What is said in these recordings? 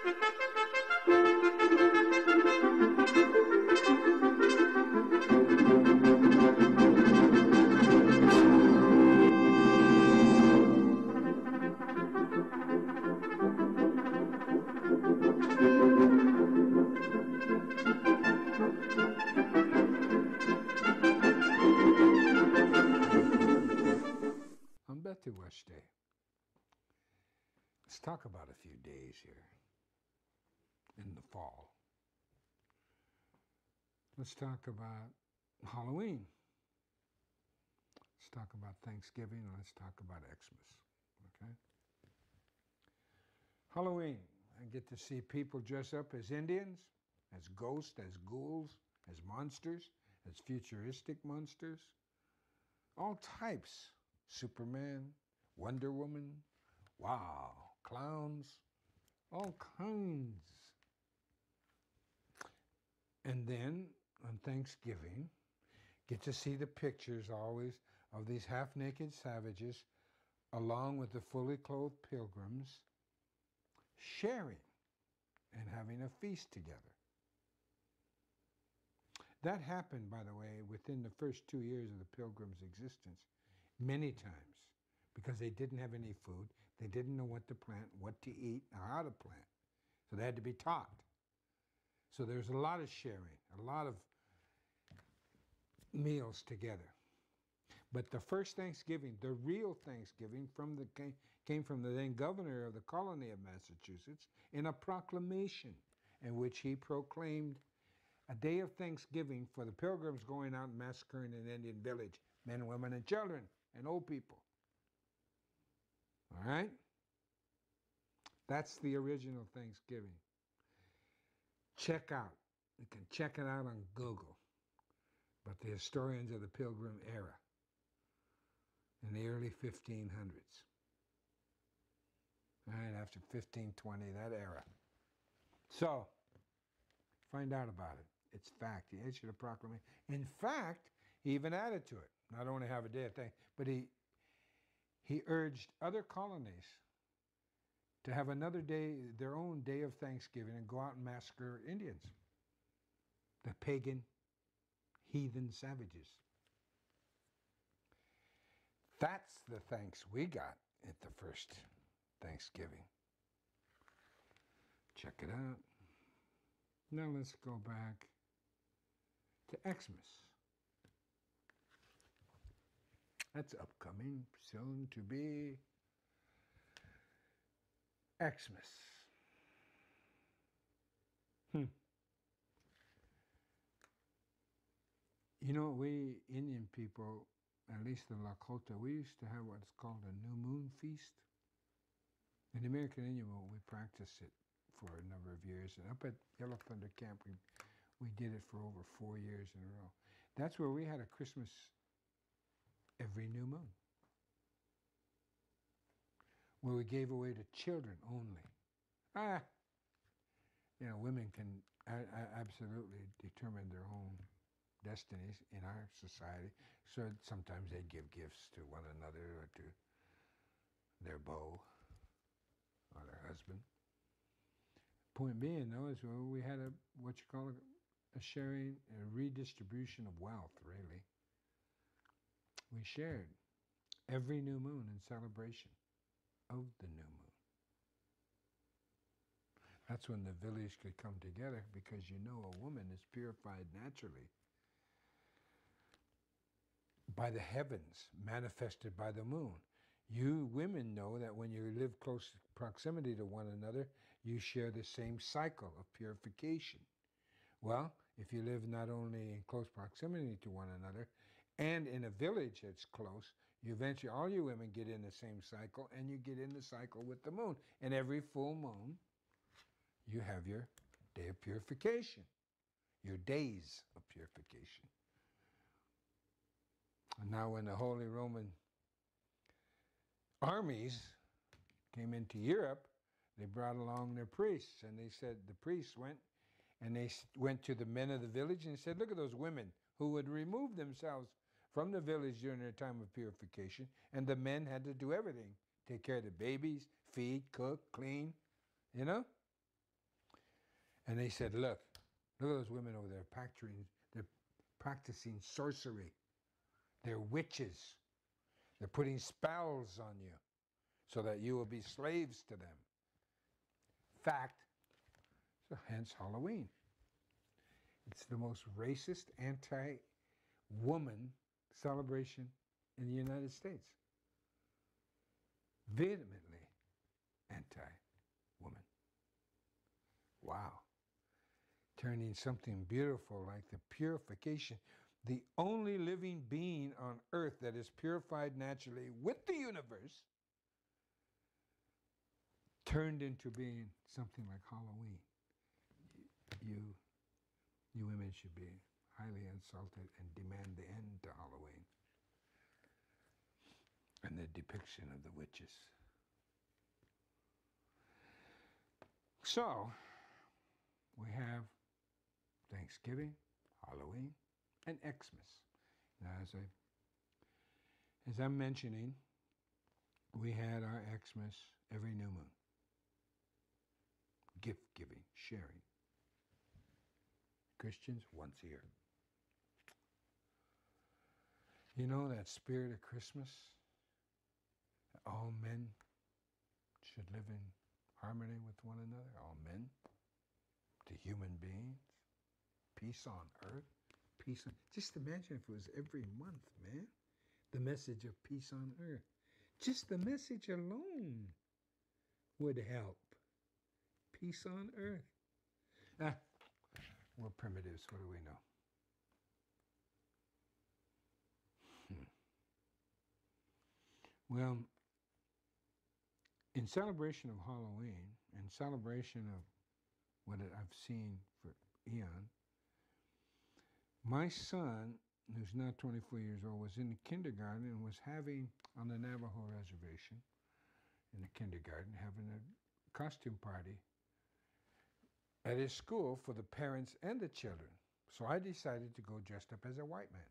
On Betty Wash Day, let's talk about a few days here in the fall. Let's talk about Halloween. Let's talk about Thanksgiving, and let's talk about Xmas, okay? Halloween, I get to see people dress up as Indians, as ghosts, as ghouls, as monsters, as futuristic monsters, all types. Superman, Wonder Woman, wow, clowns, all kinds. And then on Thanksgiving, get to see the pictures always of these half-naked savages along with the fully clothed pilgrims sharing and having a feast together. That happened, by the way, within the first 2 years of the pilgrims' existence, many times, because they didn't have any food, they didn't know what to plant, what to eat, or how to plant. So they had to be taught. So there's a lot of sharing, a lot of meals together. But the first Thanksgiving, the real Thanksgiving, came from the then governor of the colony of Massachusetts in a proclamation in which he proclaimed a day of Thanksgiving for the pilgrims going out and massacring an Indian village, men, women, and children, and old people. All right? That's the original Thanksgiving. Check out. You can check it out on Google. But the historians of the Pilgrim era in the early 1500s. All right, after 1520, that era. So, find out about it. It's fact. He issued a proclamation. In fact, he even added to it. Not only have a day of thanksgiving, but he urged other colonies to have another day, their own day of Thanksgiving, and go out and massacre Indians, the pagan, heathen savages. That's the thanks we got at the first Thanksgiving. Check it out. Now let's go back to Xmas. That's upcoming, soon to be Xmas. You know, we Indian people, at least in Lakota, we used to have what's called a new moon feast. In American Indian, we practiced it for a number of years. And up at Yellow Thunder Camp, we did it for over 4 years in a row. That's where we had a Christmas every new moon, where we gave away to children only. You know, women can absolutely determine their own destinies in our society. So sometimes they give gifts to one another or to their beau or their husband. Point being, though, is we had what you call a sharing, a redistribution of wealth, really. We shared every new moon in celebration of the new moon. That's when the village could come together, because you know a woman is purified naturally by the heavens, manifested by the moon. You women know that when you live close proximity to one another, you share the same cycle of purification. Well, if you live not only in close proximity to one another, and in a village that's close, you eventually, all you women get in the same cycle, and you get in the cycle with the moon. And every full moon, you have your day of purification, your days of purification. And now when the Holy Roman armies came into Europe, they brought along their priests, and they said, the priests went, and they went to the men of the village and said, look at those women who would remove themselves from the village during their time of purification, and the men had to do everything. Take care of the babies, feed, cook, clean, you know? And they said, look at those women over there they're practicing sorcery. They're witches. They're putting spells on you so that you will be slaves to them. Fact, so hence Halloween. It's the most racist, anti-woman celebration in the United States. Vehemently anti-woman. Wow. Turning something beautiful like the purification, the only living being on earth that is purified naturally with the universe, turned into being something like Halloween. You women should be highly insulted and demand the end to Halloween and the depiction of the witches. So, we have Thanksgiving, Halloween, and Xmas. Now, as I'm mentioning, we had our Xmas every new moon. Gift giving, sharing. Christians, once a year. You know that spirit of Christmas? All men should live in harmony with one another. All men, to human beings. Peace on earth. Peace on... Just imagine if it was every month, man. The message of peace on earth. Just the message alone would help. Peace on earth. We're primitives. What do we know? Well, in celebration of Halloween and celebration of what I've seen for eon, my son, who's now 24 years old, was in the kindergarten and was having, on the Navajo reservation, in the kindergarten, having a costume party at his school for the parents and the children. So I decided to go dressed up as a white man.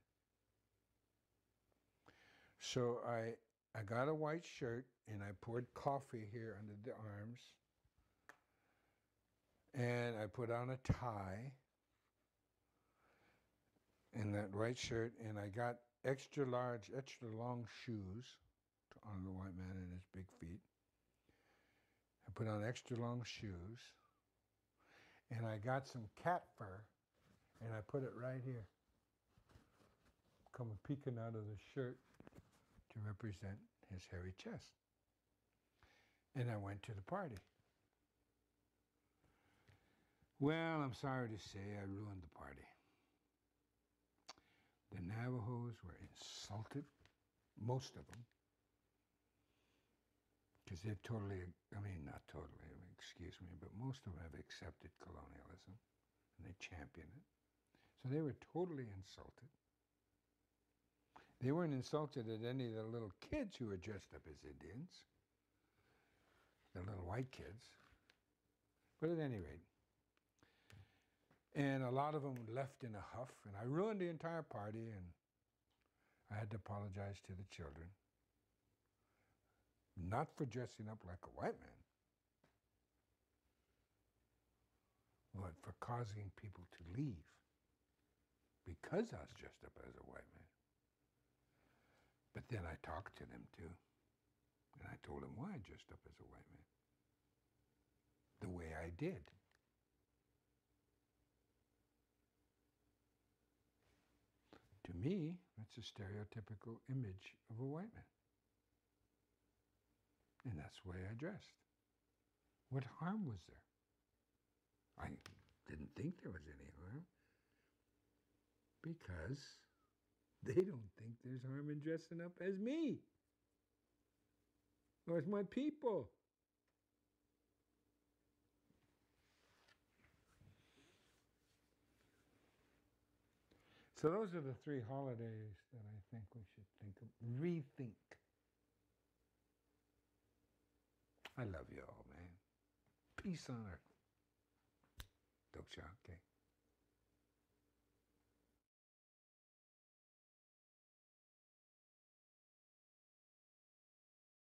So I got a white shirt and I poured coffee here under the arms. And I put on a tie and that white shirt, and I got extra large, extra long shoes to honor the white man and his big feet. I put on extra long shoes. And I got some cat fur, and I put it right here, coming peeking out of the shirt to represent his hairy chest. And I went to the party. Well, I'm sorry to say I ruined the party. The Navajos were insulted, most of them, because they've totally, not totally, excuse me, but most of them have accepted colonialism, and they champion it. So they were totally insulted. They weren't insulted at any of the little kids who were dressed up as Indians, the little white kids. But at any rate, and a lot of them left in a huff, and I ruined the entire party, and I had to apologize to the children. Not for dressing up like a white man, but for causing people to leave because I was dressed up as a white man. But then I talked to them too, and I told them why I dressed up as a white man. The way I did. To me, that's a stereotypical image of a white man. And that's the way I dressed. What harm was there? I didn't think there was any harm. Because they don't think there's harm in dressing up as me. Or as my people. So those are the 3 holidays that I think we should think of, rethink. I love you all, man. Peace on earth. Doksha, okay.